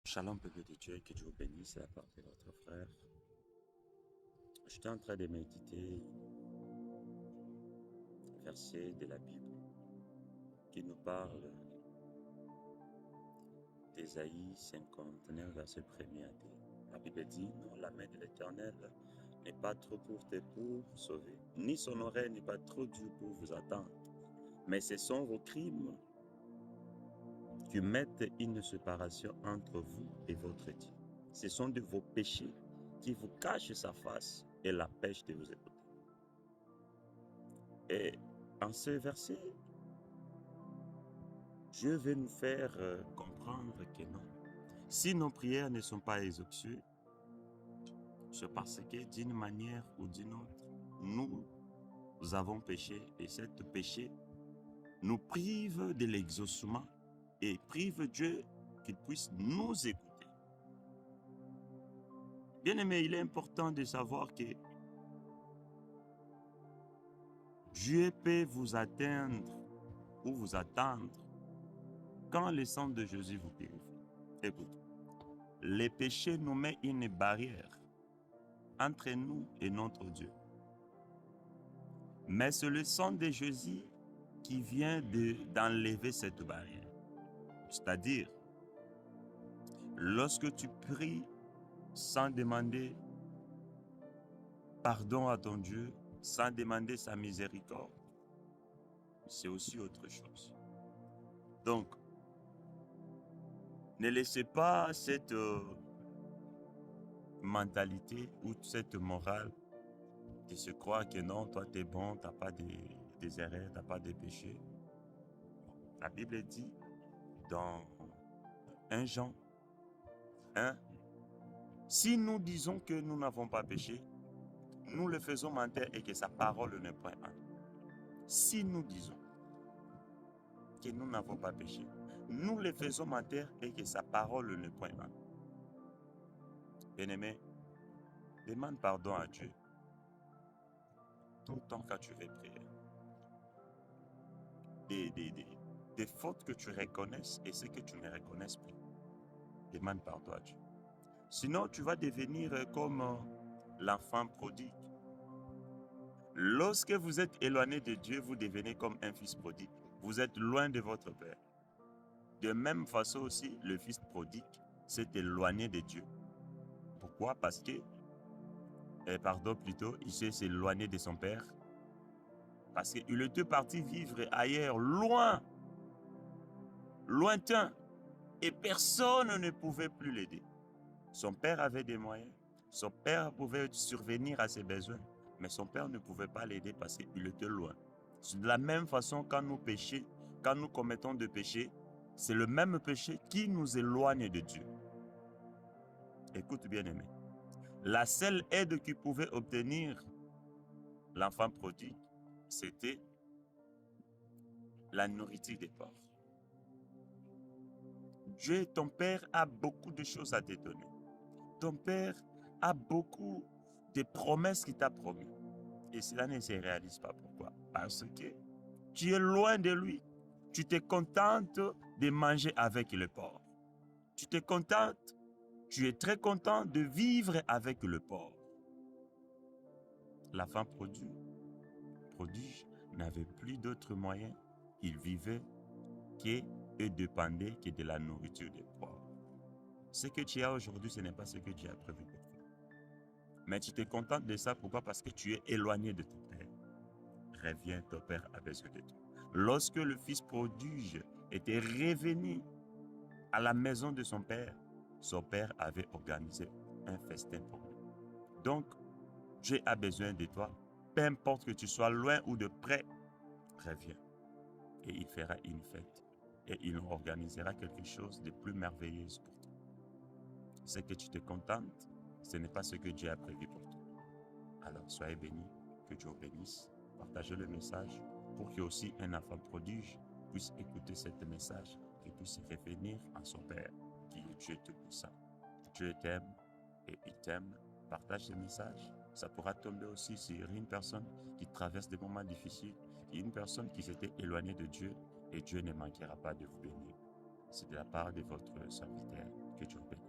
Shalom, peuple de Dieu, que Dieu vous bénisse et apporte votre frère. J'étais en train de méditer un verset de la Bible qui nous parle d'Ésaïe 59, verset 1er à 2. La Bible dit, non, la main de l'Éternel n'est pas trop courte pour vous sauver, ni son oreille n'est pas trop dure pour vous attendre. Mais ce sont vos crimes qui mettent une séparation entre vous et votre Dieu. Ce sont de vos péchés qui vous cachent sa face et l'empêchent de vous écouter. Et en ce verset, Dieu veut nous faire comprendre que non. Si nos prières ne sont pas exaucées, c'est parce que d'une manière ou d'une autre, nous avons péché et ce péché nous prive de l'exaucement et prive Dieu qu'il puisse nous écouter. Bien aimé, il est important de savoir que Dieu peut vous atteindre ou vous attendre quand le sang de Jésus vous purifie. Écoute, les péchés nous mettent une barrière entre nous et notre Dieu. Mais c'est le sang de Jésus qui vient d'enlever cette barrière. C'est-à-dire, lorsque tu pries sans demander pardon à ton Dieu, sans demander sa miséricorde, c'est aussi autre chose. Donc, ne laissez pas cette mentalité ou cette morale de se croire que non, toi tu es bon, tu n'as pas des erreurs, tu n'as pas de péchés. La Bible dit dans 1 Jean 1, si nous disons que nous n'avons pas péché, nous le faisons mentir et que sa parole n'est point en nous. Si nous disons que nous n'avons pas péché, nous le faisons mentir et que sa parole n'est point en nous. Bien-aimé, demande pardon à Dieu tout le temps quand tu veux prier. Des fautes que tu reconnaisses et ce que tu ne reconnaisses plus. Demande pardon à Dieu. Sinon, tu vas devenir comme l'enfant prodigue. Lorsque vous êtes éloigné de Dieu, vous devenez comme un fils prodigue. Vous êtes loin de votre Père. De même façon aussi, le fils prodigue s'est éloigné de Dieu. Pourquoi? Parce que, il s'est éloigné de son Père. Parce qu'il était parti vivre ailleurs, loin, lointain. Et personne ne pouvait plus l'aider. Son père avait des moyens. Son père pouvait survenir à ses besoins. Mais son père ne pouvait pas l'aider parce qu'il était loin. De la même façon, quand nous péchons, quand nous commettons des péchés, c'est le même péché qui nous éloigne de Dieu. Écoute bien aimé. La seule aide qu'il pouvait obtenir l'enfant prodigue, c'était la nourriture des pauvres. Dieu, ton Père, a beaucoup de choses à te donner. Ton Père a beaucoup de promesses qu'il t'a promis. Et cela ne se réalise pas. Pourquoi? Parce que tu es loin de lui. Tu te contentes de manger avec le porc. Tu te contentes, tu es très content de vivre avec le porc. L'enfant prodige n'avait plus d'autres moyens. Il vivait et dépendait que de la nourriture des porcs. Ce que tu as aujourd'hui, ce n'est pas ce que Dieu a prévu pour toi. Mais tu te contentes de ça, pourquoi? Parce que tu es éloigné de ton Père. Reviens, ton Père a besoin de toi. Lorsque le fils prodigue était revenu à la maison de son Père avait organisé un festin pour lui. Donc, Dieu a besoin de toi. Peu importe que tu sois loin ou de près, reviens. Et il fera une fête. Et il organisera quelque chose de plus merveilleux pour toi. Ce que tu te contentes, ce n'est pas ce que Dieu a prévu pour toi. Alors, soyez bénis, que Dieu vous bénisse. Partagez le message pour que aussi un enfant prodige puisse écouter ce message et puisse revenir à son Père, qui est Dieu Tout-Puissant. Dieu t'aime et il t'aime. Partage ce message. Ça pourra tomber aussi sur une personne qui traverse des moments difficiles, une personne qui s'était éloignée de Dieu, et Dieu ne manquera pas de vous bénir. C'est de la part de votre serviteur. que tu as perdu.